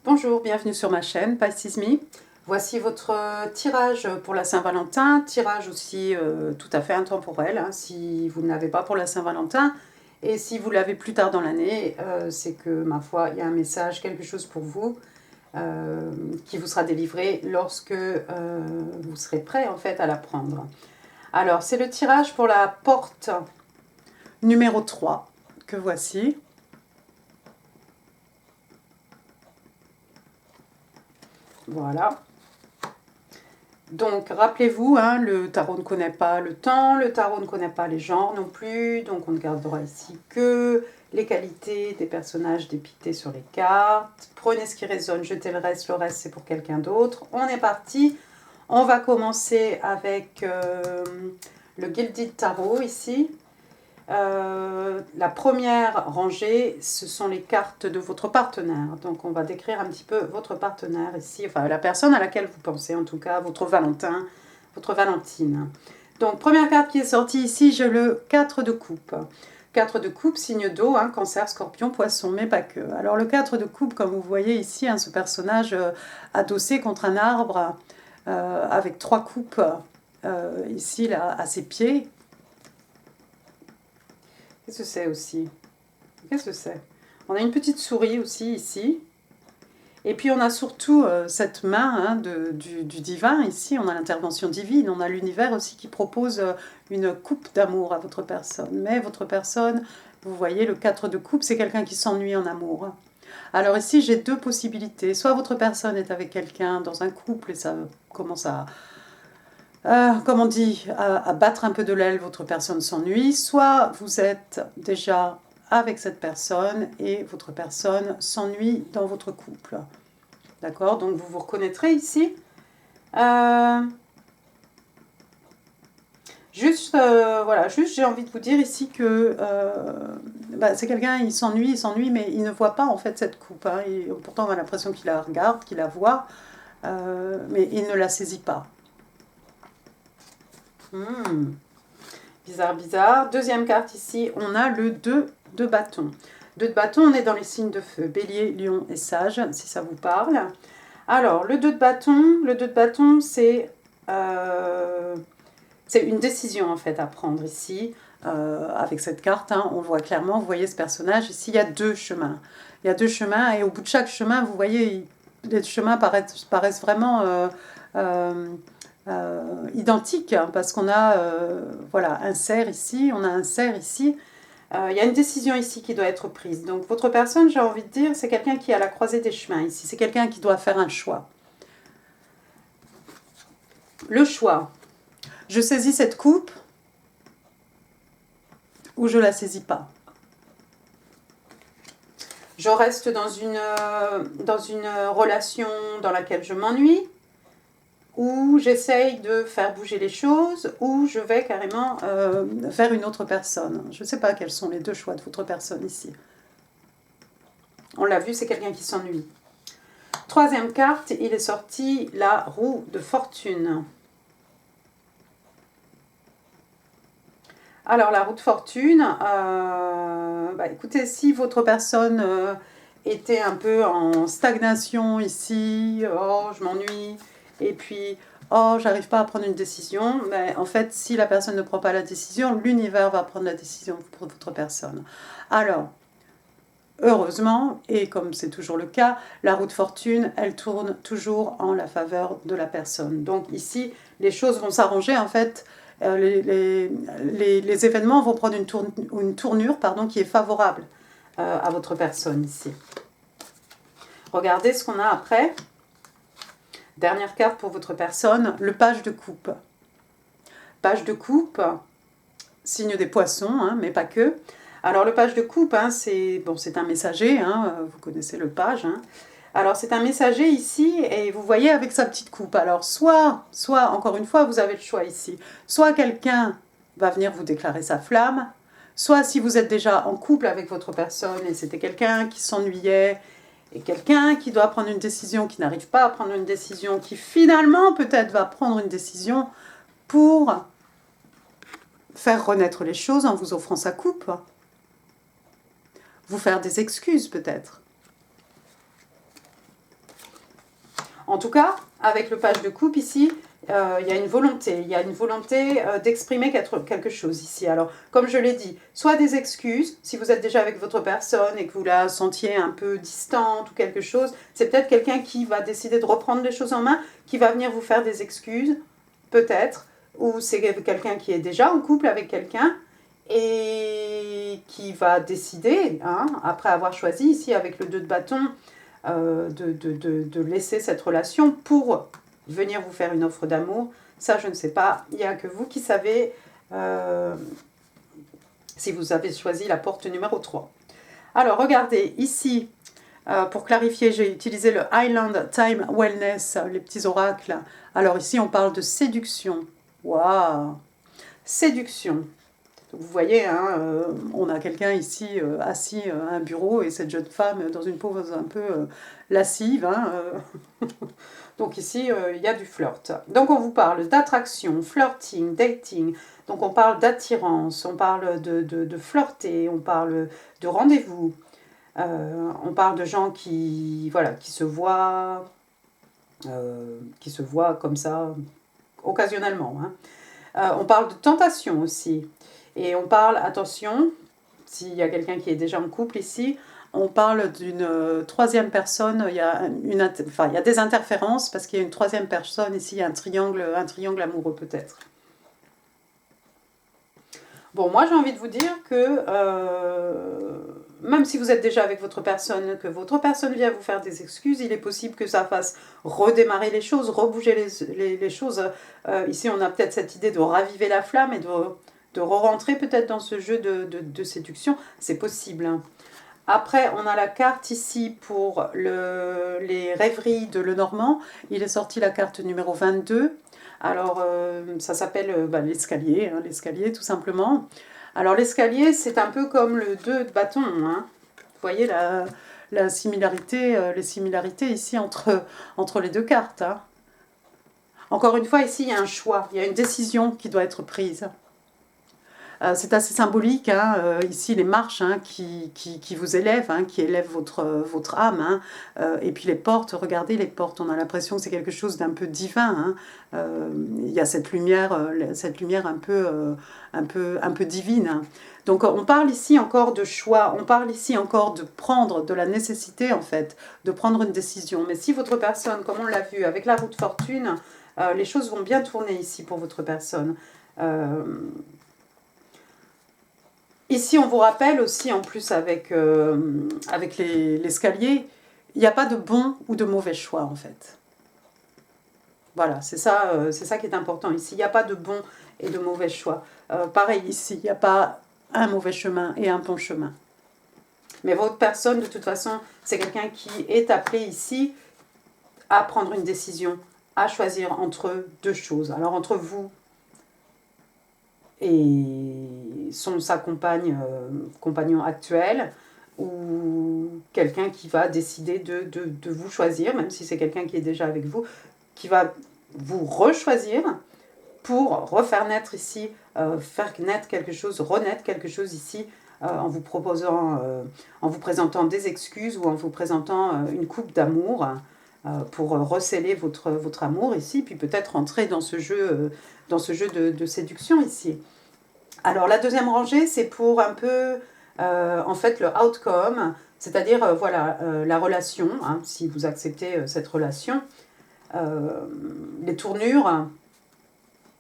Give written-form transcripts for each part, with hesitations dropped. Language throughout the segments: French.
Bonjour, bienvenue sur ma chaîne Pisces Me. Voici votre tirage pour la Saint-Valentin, tirage aussi tout à fait intemporel, hein, si vous ne l'avez pas pour la Saint-Valentin. Et si vous l'avez plus tard dans l'année, c'est que, ma foi, il y a un message, quelque chose pour vous, qui vous sera délivré lorsque vous serez prêt en fait à la prendre. Alors, c'est le tirage pour la porte numéro 3 que voici. Voilà. Donc, rappelez-vous, hein, le tarot ne connaît pas le temps, le tarot ne connaît pas les genres non plus, donc on ne gardera ici que les qualités des personnages dépictés sur les cartes. Prenez ce qui résonne, jetez le reste c'est pour quelqu'un d'autre. On est parti, on va commencer avec le Gilded Tarot ici. La première rangée, ce sont les cartes de votre partenaire. Donc, on va décrire un petit peu votre partenaire ici, enfin la personne à laquelle vous pensez, en tout cas, votre Valentin, votre Valentine. Donc, première carte qui est sortie ici, j'ai le 4 de coupe. 4 de coupe, signe d'eau, hein, cancer, scorpion, poisson, mais pas que. Alors, le 4 de coupe, comme vous voyez ici, hein, ce personnage adossé contre un arbre, avec 3 coupes, ici, là, à ses pieds. Qu'est-ce que c'est aussi? Qu'est-ce que c'est? On a une petite souris aussi ici. Et puis on a surtout cette main hein, du divin ici. On a l'intervention divine. On a l'univers aussi qui propose une coupe d'amour à votre personne. Mais votre personne, vous voyez, le 4 de coupe, c'est quelqu'un qui s'ennuie en amour. Alors ici, j'ai deux possibilités. Soit votre personne est avec quelqu'un dans un couple et ça commence à... comme on dit, à battre un peu de l'aile, votre personne s'ennuie, soit vous êtes déjà avec cette personne et votre personne s'ennuie dans votre couple. D'accord? Donc vous vous reconnaîtrez ici. Voilà, juste j'ai envie de vous dire ici que c'est quelqu'un, il s'ennuie, mais il ne voit pas en fait cette coupe. Hein, et pourtant on a l'impression qu'il la regarde, qu'il la voit, mais il ne la saisit pas. Bizarre, bizarre. Deuxième carte ici, on a le 2 de bâton. 2 de bâton, on est dans les signes de feu. Bélier, lion et sage, si ça vous parle. Alors, le 2 de bâton, c'est une décision en fait à prendre ici. Avec cette carte, hein, on voit clairement, vous voyez ce personnage, ici il y a deux chemins. Il y a deux chemins et au bout de chaque chemin, vous voyez, les chemins paraissent vraiment... identique hein, parce qu'on a voilà, un cerf ici, on a un cerf ici. Il y a une décision ici qui doit être prise. Donc votre personne, j'ai envie de dire, c'est quelqu'un qui est à la croisée des chemins ici. C'est quelqu'un qui doit faire un choix. Le choix. Je saisis cette coupe ou je la saisis pas. Je reste dans une relation dans laquelle je m'ennuie, ou j'essaye de faire bouger les choses, ou je vais carrément vers une autre personne. Je ne sais pas quels sont les deux choix de votre personne ici. On l'a vu, c'est quelqu'un qui s'ennuie. Troisième carte, il est sorti la roue de fortune. Alors, la roue de fortune, écoutez, si votre personne était un peu en stagnation ici, oh, je m'ennuie, et puis, oh, j'arrive pas à prendre une décision, mais en fait, si la personne ne prend pas la décision, l'univers va prendre la décision pour votre personne. Alors, heureusement, et comme c'est toujours le cas, la roue de fortune, elle tourne toujours en la faveur de la personne. Donc ici, les choses vont s'arranger, en fait, les événements vont prendre une tournure qui est favorable à votre personne ici. Regardez ce qu'on a après. Dernière carte pour votre personne, le page de coupe. Page de coupe, signe des poissons, hein, mais pas que. Alors le page de coupe, hein, c'est un messager, hein, vous connaissez le page. Hein. Alors c'est un messager ici, et vous voyez avec sa petite coupe. Alors soit encore une fois, vous avez le choix ici. Soit quelqu'un va venir vous déclarer sa flamme, soit si vous êtes déjà en couple avec votre personne, et c'était quelqu'un qui s'ennuyait, et quelqu'un qui doit prendre une décision, qui n'arrive pas à prendre une décision, qui finalement peut-être va prendre une décision pour faire renaître les choses en vous offrant sa coupe. Vous faire des excuses peut-être. En tout cas, avec le page de coupe ici, il y a une volonté. Il y a une volonté d'exprimer quelque chose ici. Alors, comme je l'ai dit, soit des excuses, si vous êtes déjà avec votre personne et que vous la sentiez un peu distante ou quelque chose, c'est peut-être quelqu'un qui va décider de reprendre les choses en main, qui va venir vous faire des excuses, peut-être, ou c'est quelqu'un qui est déjà en couple avec quelqu'un, et qui va décider, hein, après avoir choisi ici avec le 2 de bâton, de laisser cette relation pour venir vous faire une offre d'amour. Ça, je ne sais pas, il n'y a que vous qui savez si vous avez choisi la porte numéro 3. Alors, regardez, ici, pour clarifier, j'ai utilisé le Highland Time Wellness, les petits oracles. Alors ici, on parle de séduction. Waouh! Séduction. Vous voyez, hein, on a quelqu'un ici assis à un bureau et cette jeune femme dans une pose un peu lascive. Hein, Donc ici, il y a du flirt. Donc on vous parle d'attraction, flirting, dating. Donc on parle d'attirance, on parle de flirter, on parle de rendez-vous. On parle de gens qui, voilà, qui se voient comme ça occasionnellement. Hein. On parle de tentation aussi. Et on parle, attention, s'il y a quelqu'un qui est déjà en couple ici, on parle d'une troisième personne, il y a il y a des interférences parce qu'il y a une troisième personne ici, il y a un triangle amoureux peut-être. Bon, moi j'ai envie de vous dire que même si vous êtes déjà avec votre personne, que votre personne vient vous faire des excuses, il est possible que ça fasse redémarrer les choses, rebouger les choses. Ici on a peut-être cette idée de raviver la flamme et de re-rentrer peut-être dans ce jeu de séduction, c'est possible. Hein. Après, on a la carte ici pour les rêveries de Lenormand. Il est sorti la carte numéro 22. Alors, ça s'appelle l'escalier, hein, l'escalier tout simplement. Alors, l'escalier, c'est un peu comme le 2 de bâton. Hein. Vous voyez la similarité, les similarités ici entre les deux cartes. Hein. Encore une fois, ici, il y a un choix, il y a une décision qui doit être prise. C'est assez symbolique, hein, ici les marches hein, qui vous élèvent, hein, qui élèvent votre âme. Hein, et puis les portes, regardez les portes, on a l'impression que c'est quelque chose d'un peu divin. Hein, il y a cette lumière un peu divine. Hein. Donc on parle ici encore de choix, on parle ici encore de prendre, de la nécessité en fait, de prendre une décision. Mais si votre personne, comme on l'a vu avec la roue de fortune, les choses vont bien tourner ici pour votre personne. Ici, on vous rappelle aussi, en plus avec l'escalier, il n'y a pas de bon ou de mauvais choix, en fait. Voilà, c'est ça qui est important ici. Il n'y a pas de bon et de mauvais choix. Pareil ici, il n'y a pas un mauvais chemin et un bon chemin. Mais votre personne, de toute façon, c'est quelqu'un qui est appelé ici à prendre une décision, à choisir entre deux choses. Alors, entre vous et sa compagnon actuel, ou quelqu'un qui va décider de vous choisir, même si c'est quelqu'un qui est déjà avec vous, qui va vous rechoisir pour refaire naître ici, faire naître quelque chose, renaître quelque chose ici, en vous présentant des excuses ou en vous présentant une coupe d'amour pour recéler votre amour ici, puis peut-être entrer dans ce jeu de séduction ici. Alors la deuxième rangée, c'est pour un peu, en fait, le outcome, c'est-à-dire, voilà, la relation, hein, si vous acceptez cette relation, les tournures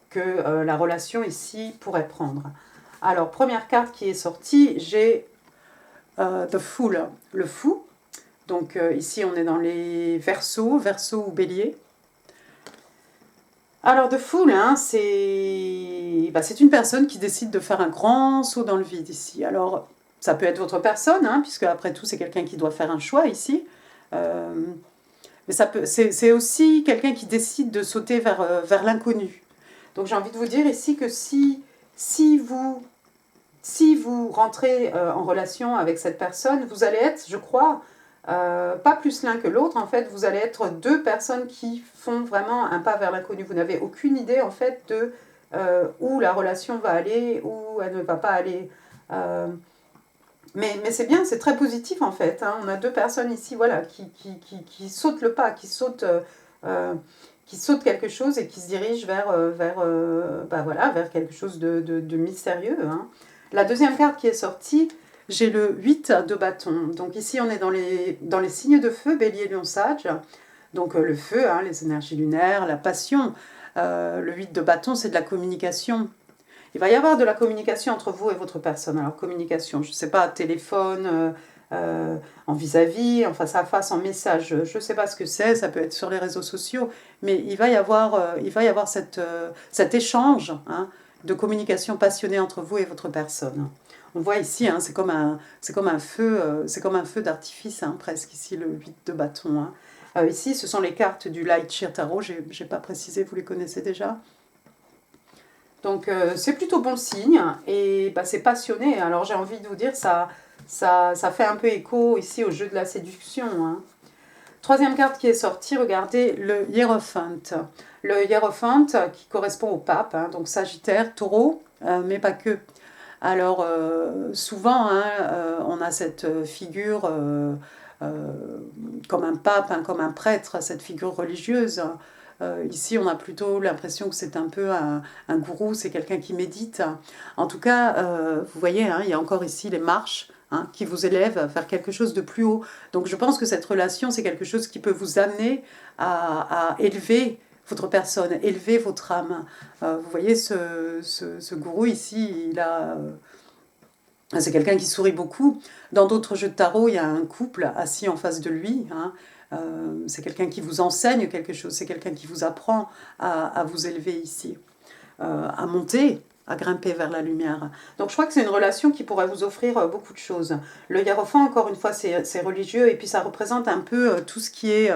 que la relation ici pourrait prendre. Alors, première carte qui est sortie, j'ai The Fool, le fou. Donc ici, on est dans les Verseaux ou Bélier. Alors, The Fool, hein, c'est une personne qui décide de faire un grand saut dans le vide ici. Alors, ça peut être votre personne, hein, puisque après tout, c'est quelqu'un qui doit faire un choix ici. Mais c'est aussi quelqu'un qui décide de sauter vers l'inconnu. Donc, j'ai envie de vous dire ici que si vous rentrez en relation avec cette personne, vous allez être, je crois, pas plus l'un que l'autre, en fait, vous allez être deux personnes qui font vraiment un pas vers l'inconnu. Vous n'avez aucune idée, en fait, de où la relation va aller, où elle ne va pas aller. Mais c'est bien, c'est très positif, en fait. Hein. On a deux personnes ici, voilà, qui sautent le pas, qui sautent qui saute quelque chose et qui se dirige vers quelque chose de mystérieux. Hein. La deuxième carte qui est sortie, j'ai le 8 de bâton. Donc ici, on est dans les signes de feu, Bélier, Lion, Sage. Donc le feu, hein, les énergies lunaires, la passion. Le 8 de bâton, c'est de la communication. Il va y avoir de la communication entre vous et votre personne. Alors communication, je ne sais pas, téléphone, en vis-à-vis, en face à face, en message, je ne sais pas ce que c'est, ça peut être sur les réseaux sociaux, mais il va y avoir cet échange, hein, de communication passionnée entre vous et votre personne. On voit ici, hein, c'est comme un feu d'artifice, hein, presque ici le 8 de bâton. Hein. Ici, ce sont les cartes du Light Sheer Tarot, je n'ai pas précisé, vous les connaissez déjà. Donc c'est plutôt bon signe et bah, c'est passionné. Alors j'ai envie de vous dire, ça fait un peu écho ici au jeu de la séduction. Hein. Troisième carte qui est sortie, regardez le Hiérophant. Le Hiérophant qui correspond au pape, hein, donc Sagittaire, Taureau, mais pas que. Alors souvent, hein, on a cette figure comme un pape, hein, comme un prêtre, cette figure religieuse. Ici, on a plutôt l'impression que c'est un peu un gourou, c'est quelqu'un qui médite. En tout cas, vous voyez, hein, il y a encore ici les marches, hein, qui vous élèvent vers quelque chose de plus haut. Donc je pense que cette relation, c'est quelque chose qui peut vous amener à élever votre personne, élever votre âme. Vous voyez, ce gourou ici, c'est quelqu'un qui sourit beaucoup. Dans d'autres jeux de tarot, il y a un couple assis en face de lui. Hein. C'est quelqu'un qui vous enseigne quelque chose, c'est quelqu'un qui vous apprend à vous élever ici, à monter, à grimper vers la lumière. Donc je crois que c'est une relation qui pourrait vous offrir beaucoup de choses. Le Hiérophant, encore une fois, c'est religieux et puis ça représente un peu tout ce qui est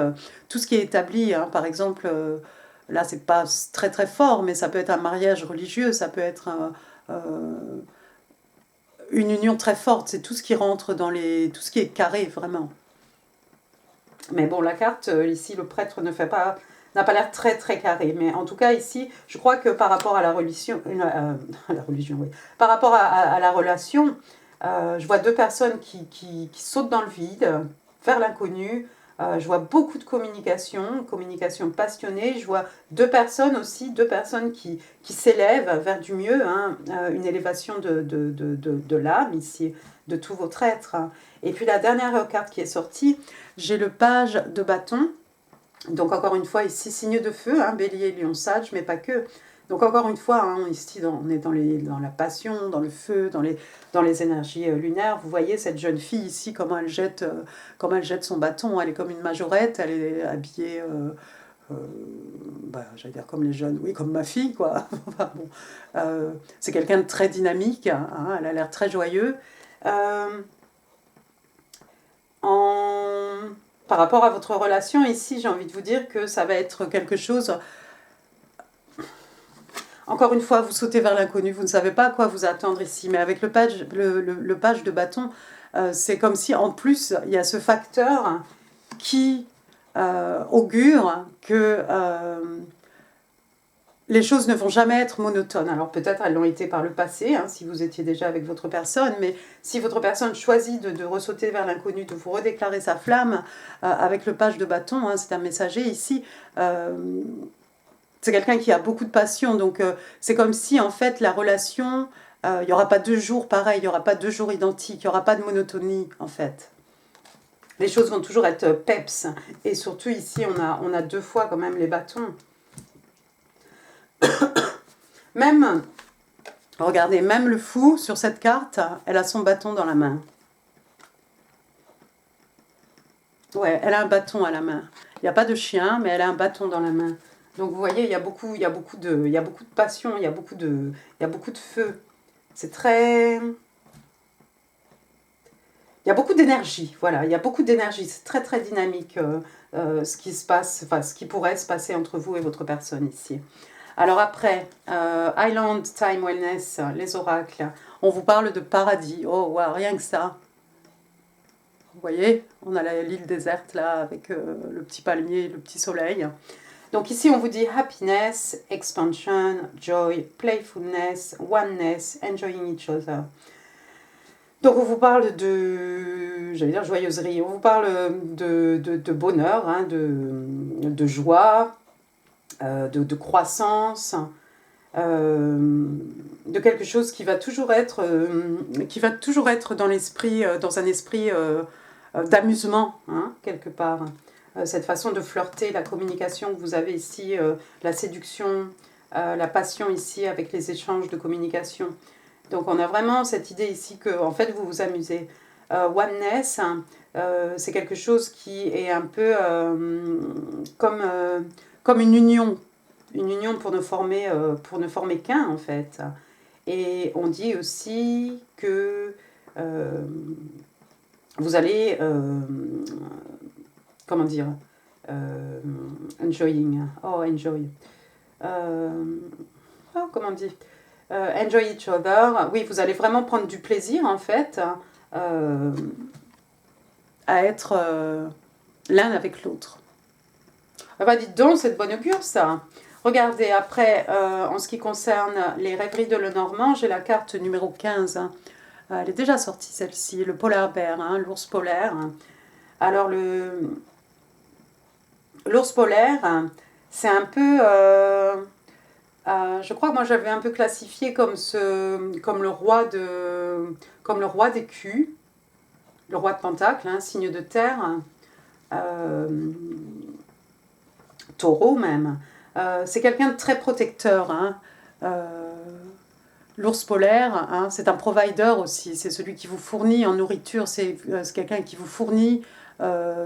établi. Hein. Par exemple, là c'est pas très très fort, mais ça peut être un mariage religieux, ça peut être une union très forte, c'est tout ce qui rentre dans tout ce qui est carré, vraiment. Mais bon, la carte, ici, le prêtre n'a pas l'air très très carré. Mais en tout cas, ici, je crois que par rapport à la religion, oui, par rapport à la relation, je vois deux personnes qui sautent dans le vide, vers l'inconnu. Je vois beaucoup de communication passionnée. Je vois deux personnes qui s'élèvent vers du mieux, hein, une élévation de l'âme ici, de tout votre être. Hein. Et puis la dernière carte qui est sortie, j'ai le page de bâton. Donc encore une fois, ici, signe de feu, hein, Bélier, Lion, Sage, mais pas que. Donc encore une fois, hein, ici, on est dans la passion, dans le feu, dans les énergies lunaires. Vous voyez cette jeune fille ici, comment elle jette son bâton. Elle est comme une majorette, elle est habillée, j'allais dire comme les jeunes, oui, comme ma fille, quoi. Enfin, bon, c'est quelqu'un de très dynamique, hein, elle a l'air très joyeux. Par rapport à votre relation ici, j'ai envie de vous dire que ça va être quelque chose... Encore une fois, vous sautez vers l'inconnu, vous ne savez pas à quoi vous attendre ici, mais avec le page de bâton, c'est comme si en plus, il y a ce facteur qui augure que les choses ne vont jamais être monotones. Alors peut-être elles l'ont été par le passé, hein, si vous étiez déjà avec votre personne, mais si votre personne choisit de ressauter vers l'inconnu, de vous redéclarer sa flamme, avec le page de bâton, hein, c'est un messager ici, c'est quelqu'un qui a beaucoup de passion, donc c'est comme si en fait la relation, il n'y aura pas 2 jours pareils, il n'y aura pas 2 jours identiques, il n'y aura pas de monotonie en fait. Les choses vont toujours être peps, et surtout ici on a 2 fois quand même les bâtons. Même, regardez, même le fou sur cette carte, elle a son bâton dans la main. Ouais, elle a un bâton à la main. Il n'y a pas de chien, mais elle a un bâton dans la main. Donc vous voyez, il y a beaucoup de passion, il y a beaucoup de feu. C'est très... Il y a beaucoup d'énergie, voilà, il y a beaucoup d'énergie. C'est très très dynamique ce qui se passe, enfin ce qui pourrait se passer entre vous et votre personne ici. Alors après, Island Time Wellness, les oracles, on vous parle de paradis. Oh, wow, rien que ça. Vous voyez, on a l'île déserte là avec le petit palmier, le petit soleil. Donc ici, on vous dit happiness, expansion, joy, playfulness, oneness, enjoying each other. Donc on vous parle de, j'allais dire joyeuserie, on vous parle de bonheur, hein, de joie, de croissance, euh, de quelque chose qui va toujours être dans l'esprit, dans un esprit d'amusement, hein, quelque part. Cette façon de flirter, la communication que vous avez ici, la séduction, la passion ici avec les échanges de communication. Donc on a vraiment cette idée ici que en fait vous vous amusez. Oneness, hein, c'est quelque chose qui est un peu comme une union pour ne former qu'un en fait. Et on dit aussi que vous allez, comment dire, enjoying, oh enjoy, oh, comment on dit, enjoy each other. Oui, vous allez vraiment prendre du plaisir en fait euh, à être l'un avec l'autre. Ah bah dites donc, c'est de bonne augure ça. Regardez, après, en ce qui concerne les rêveries de Lenormand, j'ai la carte numéro 15. Hein. Elle est déjà sortie celle-ci, le polar bear, hein, l'ours polaire. Alors l'ours polaire, c'est un peu... je crois que moi j'avais un peu classifié comme le roi des culs, le roi de Pentacle, hein, signe de terre, taureau même. C'est quelqu'un de très protecteur. Hein. L'ours polaire, hein, c'est un provider aussi, c'est celui qui vous fournit en nourriture, c'est quelqu'un qui vous fournit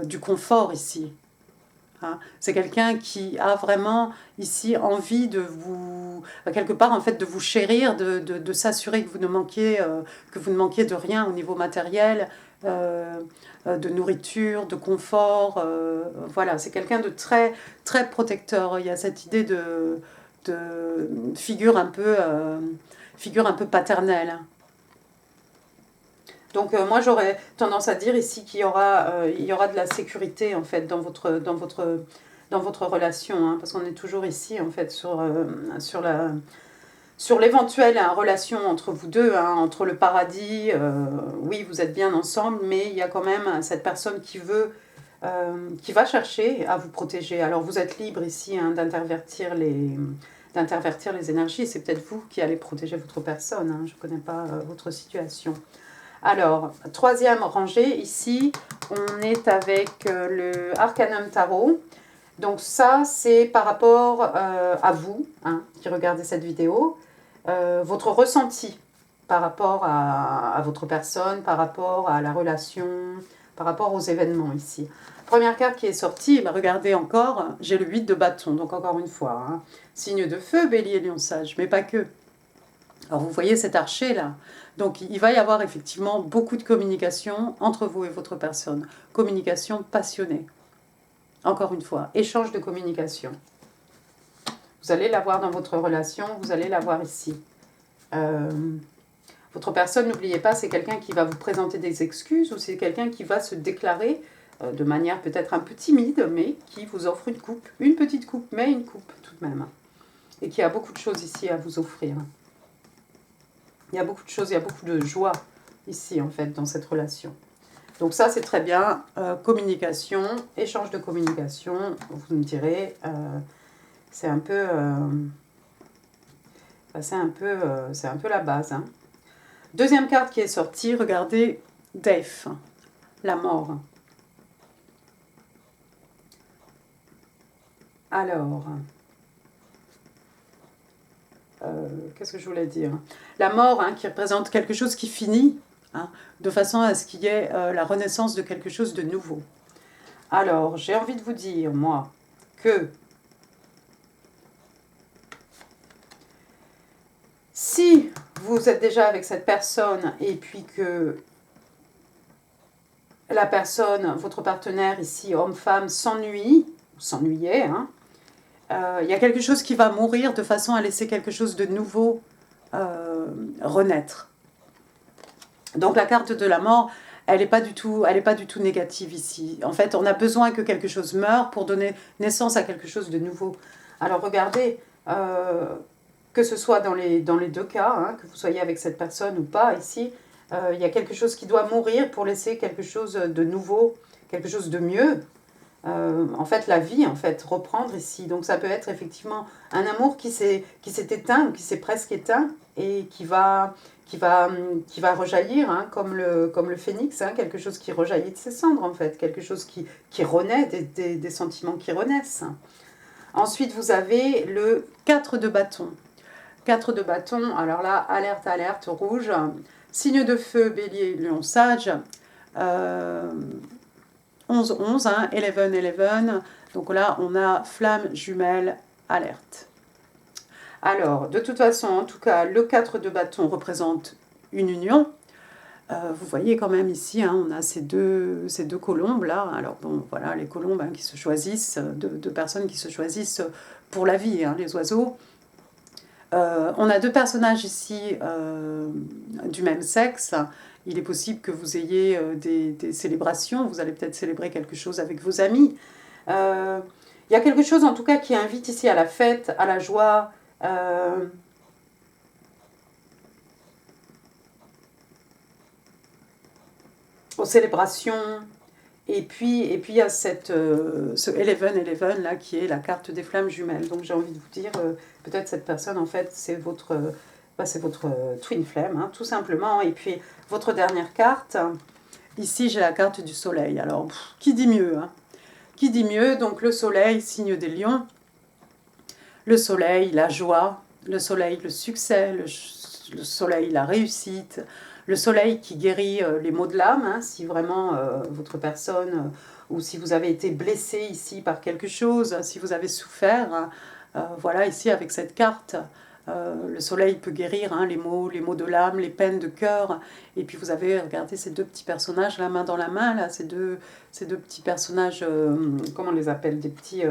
du confort ici. Hein. C'est quelqu'un qui a vraiment ici envie de vous, quelque part en fait, de vous chérir, de s'assurer que vous ne manquiez de rien au niveau matériel, de nourriture, de confort. Voilà, c'est quelqu'un de très, très protecteur. Il y a cette idée de figure un peu paternelle. Donc moi j'aurais tendance à dire ici qu'il il y aura de la sécurité en fait dans votre relation, hein, parce qu'on est toujours ici en fait sur l'éventuelle hein, relation entre vous deux, hein, entre le paradis. Oui, vous êtes bien ensemble, mais il y a quand même cette personne qui va chercher à vous protéger. Alors vous êtes libre ici hein, d'intervertir les énergies. C'est peut-être vous qui allez protéger votre personne. Hein, je ne connais pas votre situation. Alors, troisième rangée, ici, on est avec le Arcanum Tarot. Donc ça, c'est par rapport à vous, hein, qui regardez cette vidéo, votre ressenti par rapport à votre personne, par rapport à la relation, par rapport aux événements ici. Première carte qui est sortie, bah regardez encore, j'ai le 8 de bâton, donc encore une fois, hein, signe de feu, bélier, lion, sage, mais pas que. Alors vous voyez cet archer là, donc il va y avoir effectivement beaucoup de communication entre vous et votre personne, communication passionnée. Encore une fois, échange de communication. Vous allez l'avoir dans votre relation, vous allez l'avoir ici. Votre personne, n'oubliez pas, c'est quelqu'un qui va vous présenter des excuses ou c'est quelqu'un qui va se déclarer de manière peut-être un peu timide, mais qui vous offre une coupe, une petite coupe, mais une coupe tout de même. Et qui a beaucoup de choses ici à vous offrir. Il y a beaucoup de choses, il y a beaucoup de joie ici en fait dans cette relation. Donc ça c'est très bien, communication, échange de communication, vous me direz, c'est un peu la base. Hein. Deuxième carte qui est sortie, regardez, Death, la mort. Alors, qu'est-ce que je voulais dire? La mort hein, qui représente quelque chose qui finit, hein, de façon à ce qu'il y ait la renaissance de quelque chose de nouveau. Alors, j'ai envie de vous dire, moi, que si vous êtes déjà avec cette personne et puis que la personne, votre partenaire ici, homme-femme, s'ennuyait, hein, y a quelque chose qui va mourir de façon à laisser quelque chose de nouveau renaître. Donc la carte de la mort, elle n'est pas du tout négative ici. En fait, on a besoin que quelque chose meure pour donner naissance à quelque chose de nouveau. Alors regardez, que ce soit dans les deux cas, hein, que vous soyez avec cette personne ou pas ici, Il y a quelque chose qui doit mourir pour laisser quelque chose de nouveau, quelque chose de mieux. En fait, la vie, en fait, reprendre ici. Donc ça peut être effectivement un amour qui s'est éteint, ou qui s'est presque éteint, et qui va rejaillir, hein, comme le phénix, hein, quelque chose qui rejaillit de ses cendres, en fait, quelque chose qui renaît, des sentiments qui renaissent. Ensuite, vous avez le 4 de bâton. 4 de bâton, alors là, alerte, alerte, rouge. Signe de feu, bélier, lion, sage. 11, 11, hein, 11, 11. Donc là, on a flamme, jumelle, alerte. Alors, de toute façon, en tout cas, le 4 de bâton représente une union. Vous voyez quand même ici, hein, on a ces deux colombes là. Alors bon, voilà, les colombes, hein, qui se choisissent, deux personnes qui se choisissent pour la vie, hein, les oiseaux. On a deux personnages ici du même sexe. Il est possible que vous ayez des célébrations, vous allez peut-être célébrer quelque chose avec vos amis. Il y a quelque chose en tout cas qui invite ici à la fête, à la joie. Aux célébrations. Et puis il y a ce 11-11 là qui est la carte des flammes jumelles. Donc j'ai envie de vous dire, peut-être cette personne en fait c'est votre twin flame, hein, tout simplement. Et puis votre dernière carte, ici j'ai la carte du soleil. Alors qui dit mieux, hein? Qui dit mieux? Donc le soleil, signe des lions. Le soleil, la joie. Le soleil, le succès. Le soleil, la réussite. Le soleil qui guérit les maux de l'âme, hein, si vraiment votre personne, ou si vous avez été blessé ici par quelque chose, si vous avez souffert, voilà, ici avec cette carte, le soleil peut guérir, hein, les maux de l'âme, les peines de cœur. Et puis vous avez, regardez ces deux petits personnages, la main dans la main, là, ces deux petits personnages, comment on les appelle? Des petits...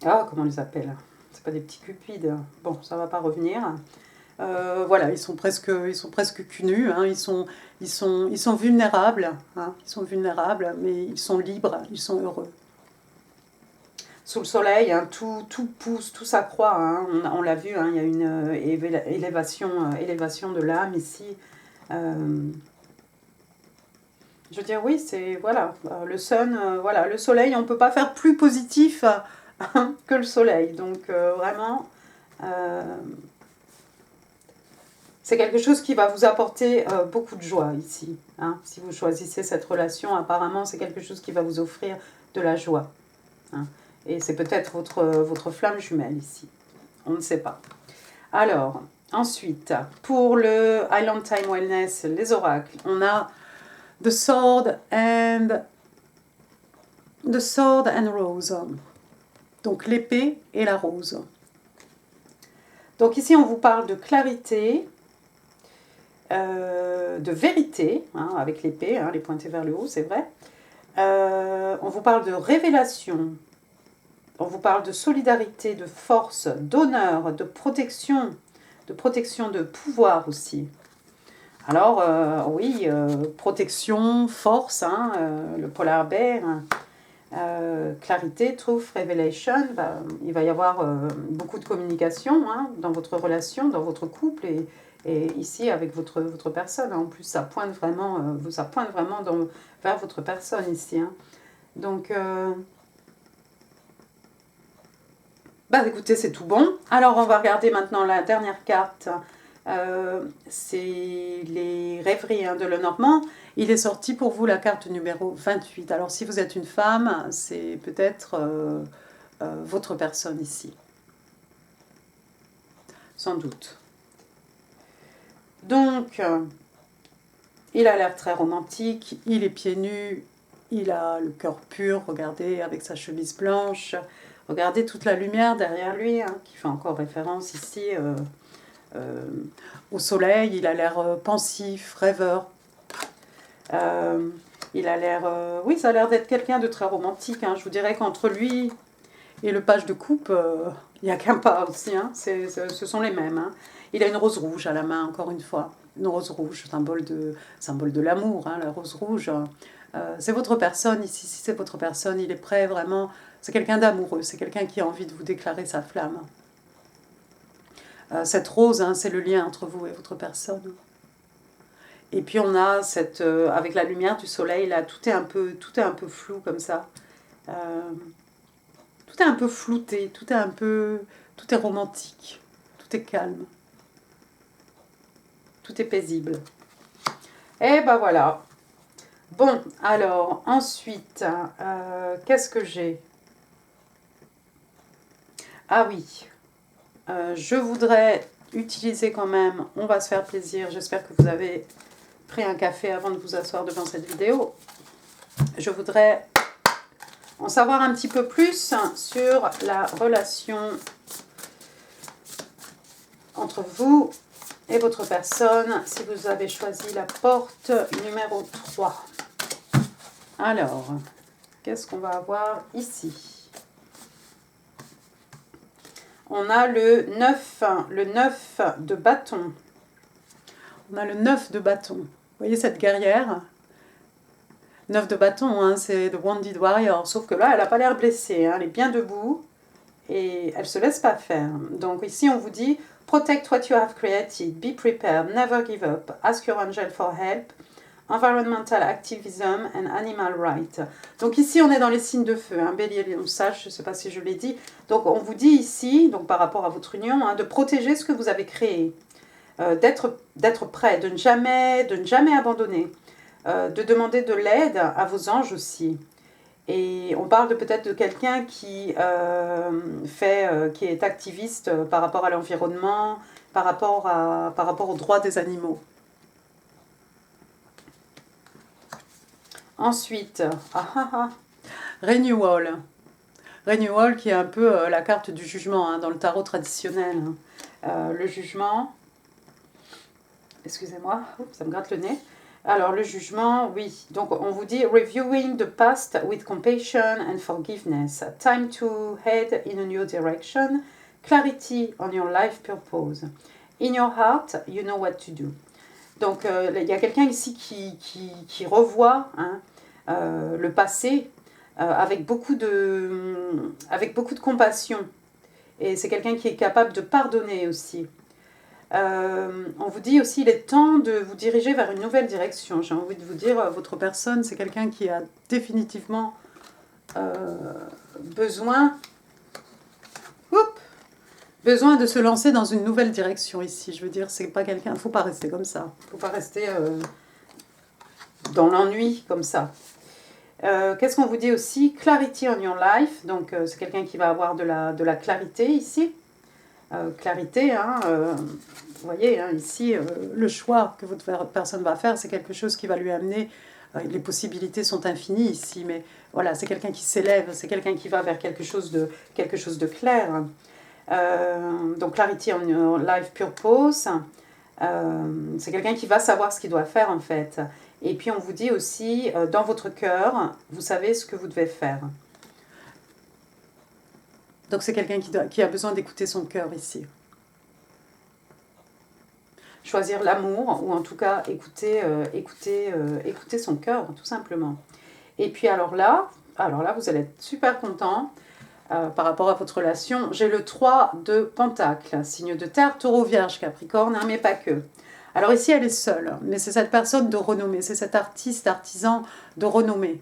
Ah, comment on les appelle? C'est pas des petits cupides. Bon, ça va pas revenir. Voilà, ils sont presque cul nus, hein, ils sont vulnérables, hein, ils sont vulnérables, mais ils sont libres, ils sont heureux. Sous le soleil, hein, tout pousse, tout s'accroît, hein, on l'a vu, hein, il y a une élévation de l'âme ici. Je veux dire, oui, c'est, voilà, le sun, voilà, le soleil, on ne peut pas faire plus positif que le soleil, donc vraiment... c'est quelque chose qui va vous apporter beaucoup de joie ici. Hein. Si vous choisissez cette relation, apparemment, c'est quelque chose qui va vous offrir de la joie. Hein. Et c'est peut-être votre flamme jumelle ici. On ne sait pas. Alors, ensuite, pour le Island Time Wellness, les oracles, on a The Sword and Rose. Donc l'épée et la rose. Donc ici, on vous parle de clarité, de vérité, hein, avec l'épée, hein, les pointés vers le haut, c'est vrai. On vous parle de révélation, on vous parle de solidarité, de force, d'honneur, de protection de pouvoir aussi. Alors, oui, protection, force, hein, le polar bear, clarité, truth, revelation, bah, il va y avoir beaucoup de communication, hein, dans votre relation, dans votre couple, et ici avec votre personne. En plus, ça pointe vraiment, vers votre personne ici. Hein. Donc, bah écoutez, c'est tout bon. Alors, on va regarder maintenant la dernière carte. C'est les rêveries, hein, de Lenormand. Il est sorti pour vous la carte numéro 28. Alors si vous êtes une femme, c'est peut-être votre personne ici. Sans doute. Donc, il a l'air très romantique, il est pieds nus, il a le cœur pur, regardez, avec sa chemise blanche. Regardez toute la lumière derrière lui, hein, qui fait encore référence ici au soleil. Il a l'air pensif, rêveur. Il a l'air... oui, ça a l'air d'être quelqu'un de très romantique. Hein. Je vous dirais qu'entre lui et le page de coupe, il n'y a qu'un pas aussi. Hein. Ce sont les mêmes. Hein. Il a une rose rouge à la main, encore une fois. Une rose rouge, symbole de l'amour, hein, la rose rouge. C'est votre personne ici. Si c'est votre personne, il est prêt vraiment... C'est quelqu'un d'amoureux. C'est quelqu'un qui a envie de vous déclarer sa flamme. Cette rose, hein, c'est le lien entre vous et votre personne. Et puis on a cette, avec la lumière du soleil, là, tout est un peu flou comme ça. Tout est un peu flouté, tout est romantique, tout est calme, tout est paisible. Et ben voilà. Bon, alors, ensuite, qu'est-ce que j'ai? Ah oui, je voudrais utiliser quand même, on va se faire plaisir, j'espère que vous avez pris un café avant de vous asseoir devant cette vidéo. Je voudrais en savoir un petit peu plus sur la relation entre vous et votre personne, si vous avez choisi la porte numéro 3. Alors, qu'est-ce qu'on va avoir ici? On a le 9 de bâton. On a le 9 de bâton. Vous voyez cette guerrière? 9 de bâton, hein, c'est The Wounded Warrior. Sauf que là, elle n'a pas l'air blessée. Hein, elle est bien debout et elle ne se laisse pas faire. Donc ici, on vous dit « Protect what you have created. Be prepared. Never give up. Ask your angel for help. Environmental activism and animal rights. » Donc ici, on est dans les signes de feu. Hein, Bélier, Lion, Sage, je ne sais pas si je l'ai dit. Donc on vous dit ici, donc par rapport à votre union, hein, de protéger ce que vous avez créé. D'être prêt, de ne jamais abandonner. De demander de l'aide à vos anges aussi. Et on parle peut-être de quelqu'un qui est activiste par rapport à l'environnement, par rapport aux droits des animaux. Ensuite, Renewal. Renewal qui est un peu la carte du jugement hein, dans le tarot traditionnel. Le jugement, excusez-moi, ça me gratte le nez. Alors, le jugement, oui. Donc, on vous dit « Reviewing the past with compassion and forgiveness. Time to head in a new direction. Clarity on your life purpose. In your heart, you know what to do. » Donc, il y a quelqu'un ici qui revoit hein, le passé avec beaucoup de compassion. Et c'est quelqu'un qui est capable de pardonner aussi. On vous dit aussi il est temps de vous diriger vers une nouvelle direction. J'ai envie de vous dire, votre personne, c'est quelqu'un qui a définitivement besoin de se lancer dans une nouvelle direction ici. Je veux dire, c'est pas quelqu'un, il ne faut pas rester comme ça. Il ne faut pas rester dans l'ennui comme ça. Qu'est-ce qu'on vous dit aussi? Clarity on your life. Donc, c'est quelqu'un qui va avoir de la clarité ici. Clarité, hein, vous voyez, hein, ici, le choix que votre personne va faire, c'est quelque chose qui va lui amener, les possibilités sont infinies ici, mais voilà, c'est quelqu'un qui s'élève, c'est quelqu'un qui va vers quelque chose de clair. Donc, clarity on your life purpose, c'est quelqu'un qui va savoir ce qu'il doit faire en fait. Et puis, on vous dit aussi, dans votre cœur, vous savez ce que vous devez faire. Donc c'est quelqu'un qui a besoin d'écouter son cœur ici. Choisir l'amour, ou en tout cas écouter son cœur, tout simplement. Et puis alors là, vous allez être super content par rapport à votre relation. J'ai le 3 de Pentacle, signe de terre, taureau, vierge, capricorne, hein, mais pas que. Alors ici, elle est seule, mais c'est cette personne de renommée, c'est cet artiste, artisan de renommée.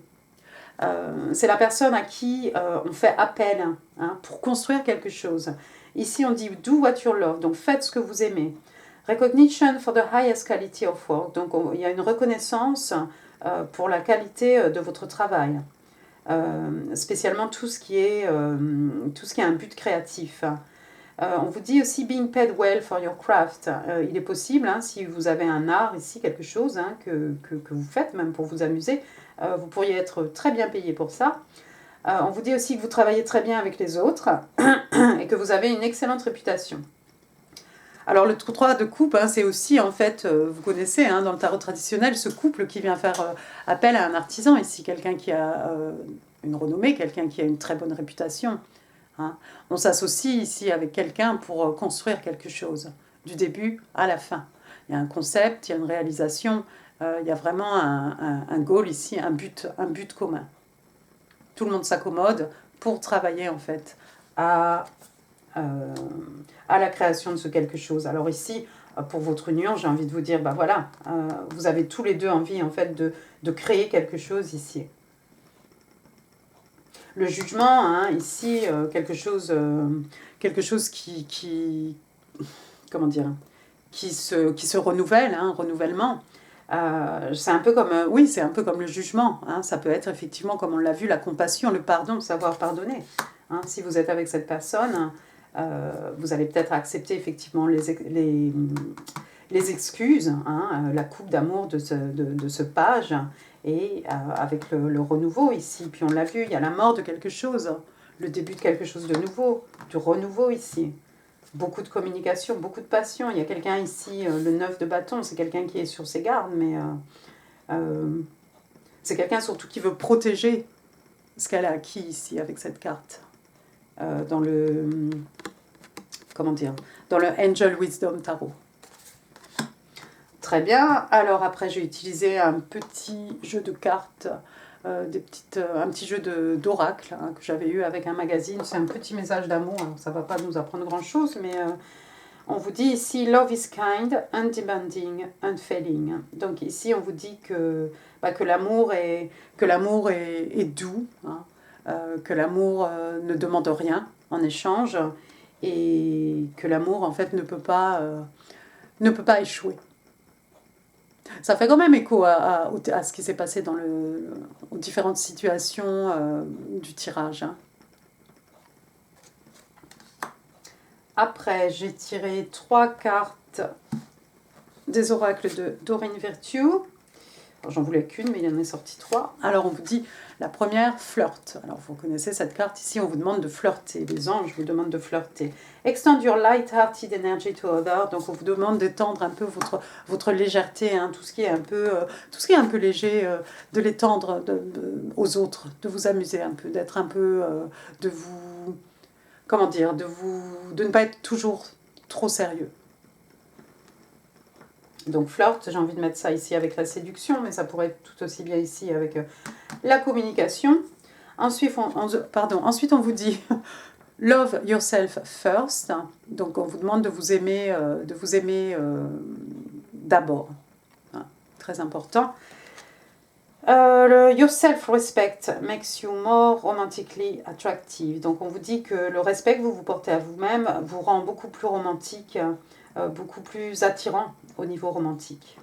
C'est la personne à qui on fait appel hein, pour construire quelque chose. Ici, on dit « do what you love », donc faites ce que vous aimez. « Recognition for the highest quality of work », donc il y a une reconnaissance pour la qualité de votre travail. Spécialement tout ce qui est un but créatif. On vous dit aussi « being paid well for your craft ». Il est possible, hein, si vous avez un art ici, quelque chose hein, que vous faites, même pour vous amuser, vous pourriez être très bien payé pour ça. On vous dit aussi que vous travaillez très bien avec les autres et que vous avez une excellente réputation. Alors le 3 de coupe, hein, c'est aussi en fait, vous connaissez hein, dans le tarot traditionnel, ce couple qui vient faire appel à un artisan ici, quelqu'un qui a une renommée, quelqu'un qui a une très bonne réputation. Hein. On s'associe ici avec quelqu'un pour construire quelque chose, du début à la fin. Il y a un concept, il y a une réalisation, il y a vraiment un goal ici, un but commun. Tout le monde s'accommode pour travailler en fait à à la création de ce quelque chose. Alors ici, pour votre union, j'ai envie de vous dire, bah voilà, vous avez tous les deux envie en fait de créer quelque chose ici. Le jugement, hein, ici, quelque chose qui comment dire, qui se renouvelle, hein, renouvellement. C'est un peu comme, oui, c'est un peu comme le jugement. Hein, ça peut être effectivement, comme on l'a vu, la compassion, le pardon, savoir pardonner. Hein, si vous êtes avec cette personne, vous allez peut-être accepter effectivement les excuses, hein, la coupe d'amour de ce page, et avec le renouveau ici. Puis on l'a vu, il y a la mort de quelque chose, le début de quelque chose de nouveau, du renouveau ici. Beaucoup de communication, beaucoup de passion. Il y a quelqu'un ici, le 9 de bâton, c'est quelqu'un qui est sur ses gardes, mais c'est quelqu'un surtout qui veut protéger ce qu'elle a acquis ici avec cette carte. Dans le, comment dire, dans le Angel Wisdom Tarot. Très bien. Alors après, j'ai utilisé un petit jeu de cartes, un petit jeu d'oracle, hein, que j'avais eu avec un magazine. C'est un petit message d'amour. Ça ne va pas nous apprendre grand-chose, mais on vous dit ici « Love is kind, undemanding, unfailing ». Donc ici, on vous dit que l'amour est doux, hein, que l'amour ne demande rien en échange, et que l'amour, en fait, ne peut pas échouer. Ça fait quand même écho à ce qui s'est passé dans aux différentes situations du tirage. Hein. Après, j'ai tiré 3 cartes des oracles de Doreen Virtue. J'en voulais qu'une, mais il en est sorti 3. Alors, on vous dit, la première, flirt. Alors, vous connaissez cette carte ici, on vous demande de flirter. Les anges vous demandent de flirter. Extend your light-hearted energy to others. Donc, on vous demande d'étendre un peu votre légèreté, hein, tout ce qui est un peu léger, de l'étendre aux autres, de vous amuser un peu, d'être un peu, de vous, comment dire, de ne pas être toujours trop sérieux. Donc flirt, j'ai envie de mettre ça ici avec la séduction, mais ça pourrait être tout aussi bien ici avec la communication. Ensuite, on vous dit love yourself first. Donc on vous demande de vous aimer d'abord. Hein, très important. Your self-respect makes you more romantically attractive. Donc on vous dit que le respect que vous vous portez à vous-même vous rend beaucoup plus romantique, beaucoup plus attirant au niveau romantique.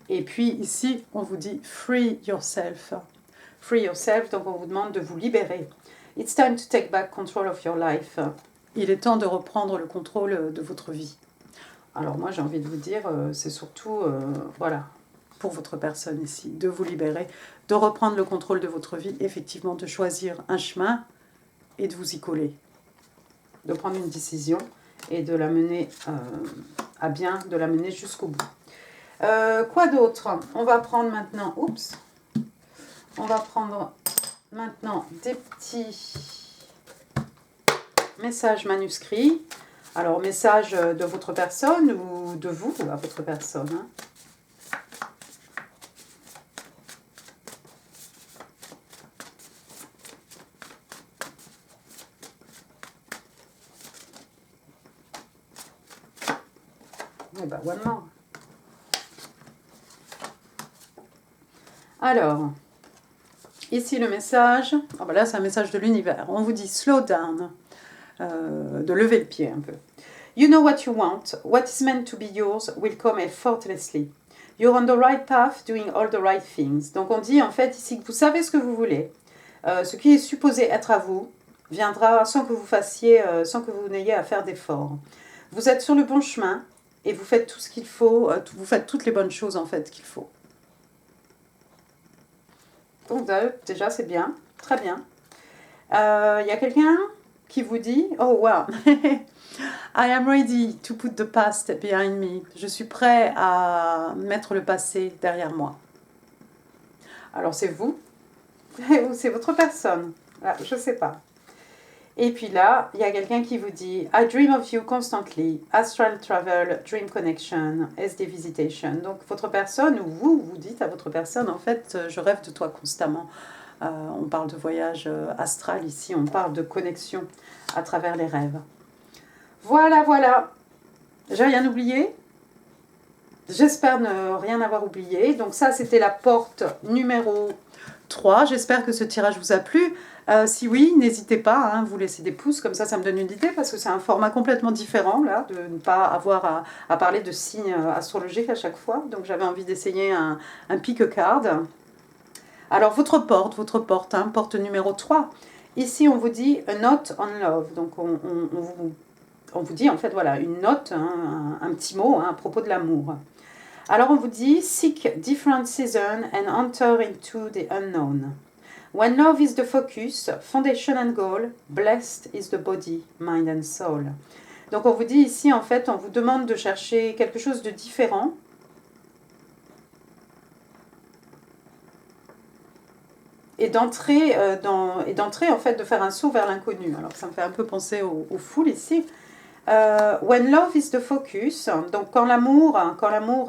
Et puis ici, on vous dit free yourself. Free yourself, donc on vous demande de vous libérer. It's time to take back control of your life. Il est temps de reprendre le contrôle de votre vie. Alors moi, j'ai envie de vous dire, c'est surtout, voilà, pour votre personne ici, de vous libérer, de reprendre le contrôle de votre vie, effectivement, de choisir un chemin et de vous y coller. De prendre une décision et de la mener à bien, de la mener jusqu'au bout. Quoi d'autre? On va prendre maintenant, des petits messages manuscrits. Alors, message de votre personne ou de vous à votre personne. Hein. Eh ben, one more. Alors, ici le message. Oh ben là, c'est un message de l'univers. On vous dit slow down. De lever le pied un peu. You know what you want. What is meant to be yours will come effortlessly. You're on the right path, doing all the right things. Donc on dit en fait ici que vous savez ce que vous voulez. Ce qui est supposé être à vous viendra sans que vous n'ayez à faire d'efforts. Vous êtes sur le bon chemin et vous faites tout ce qu'il faut. Vous faites toutes les bonnes choses en fait qu'il faut. Donc déjà c'est bien, très bien. Y a quelqu'un qui vous dit « Oh, wow, I am ready to put the past behind me. » Je suis prêt à mettre le passé derrière moi. Alors, c'est vous ou c'est votre personne? Là, je ne sais pas. Et puis là, il y a quelqu'un qui vous dit « I dream of you constantly. Astral travel, dream connection, SD visitation. » Donc, votre personne ou vous dites à votre personne « En fait, je rêve de toi constamment. » On parle de voyage astral ici, on parle de connexion à travers les rêves. Voilà, voilà. J'ai rien oublié? J'espère ne rien avoir oublié. Donc ça, c'était la porte numéro 3. J'espère que ce tirage vous a plu. Si oui, n'hésitez pas, hein, vous laissez des pouces, comme ça me donne une idée, parce que c'est un format complètement différent, là, de ne pas avoir à parler de signes astrologiques à chaque fois. Donc j'avais envie d'essayer un pick a card. Alors votre porte, hein, porte numéro 3. Ici, on vous dit « a note on love ». Donc on vous dit, en fait, voilà, une note, hein, un petit mot hein, à propos de l'amour. Alors on vous dit « seek different seasons and enter into the unknown ». When love is the focus, foundation and goal, blessed is the body, mind and soul. Donc on vous dit ici, en fait, on vous demande de chercher quelque chose de différent. Et d'entrer, en fait, de faire un saut vers l'inconnu. Alors ça me fait un peu penser aux foules ici. When love is the focus, donc quand l'amour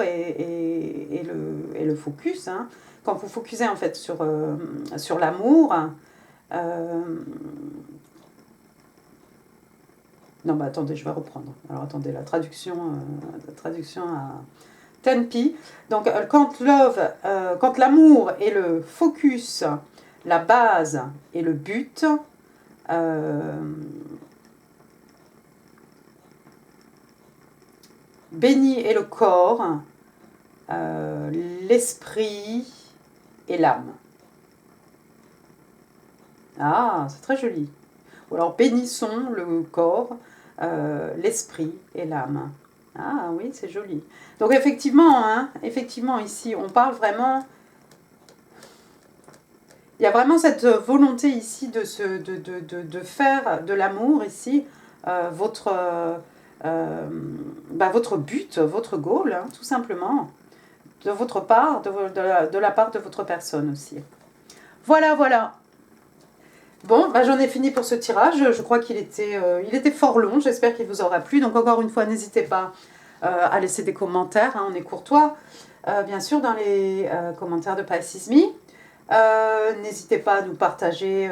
est le focus, hein, quand vous focusez en fait sur l'amour, non bah attendez, je vais reprendre. Alors attendez, la traduction à Tenpi. Donc quand l'amour est le focus, la base et le but, béni est le corps, l'esprit et l'âme. Ah, c'est très joli. Ou alors bénissons le corps, l'esprit et l'âme. Ah oui, c'est joli. Donc effectivement, ici, on parle vraiment... Il y a vraiment cette volonté ici de faire de l'amour ici votre but, votre goal, hein, tout simplement, de votre part, de la part de votre personne aussi. Voilà, voilà. Bon, bah, j'en ai fini pour ce tirage. Je crois qu'il était fort long. J'espère qu'il vous aura plu. Donc encore une fois, n'hésitez pas à laisser des commentaires. Hein, on est courtois. Bien sûr, dans les commentaires de Passisme. N'hésitez pas à nous partager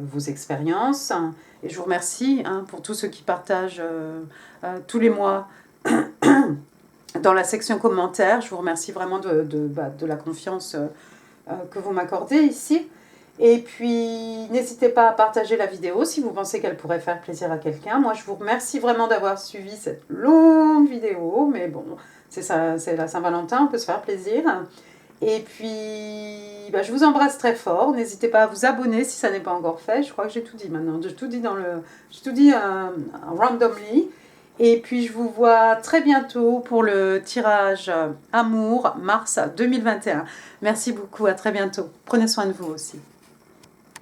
vos expériences. Et je vous remercie hein, pour tous ceux qui partagent tous les mois dans la section commentaires. Je vous remercie vraiment de la confiance que vous m'accordez ici. Et puis, n'hésitez pas à partager la vidéo si vous pensez qu'elle pourrait faire plaisir à quelqu'un. Moi, je vous remercie vraiment d'avoir suivi cette longue vidéo. Mais bon, c'est la Saint-Valentin, on peut se faire plaisir. Et puis, bah, je vous embrasse très fort. N'hésitez pas à vous abonner si ça n'est pas encore fait. Je crois que j'ai tout dit maintenant. J'ai tout dit randomly. Et puis, je vous vois très bientôt pour le tirage Amour, mars 2021. Merci beaucoup, à très bientôt. Prenez soin de vous aussi.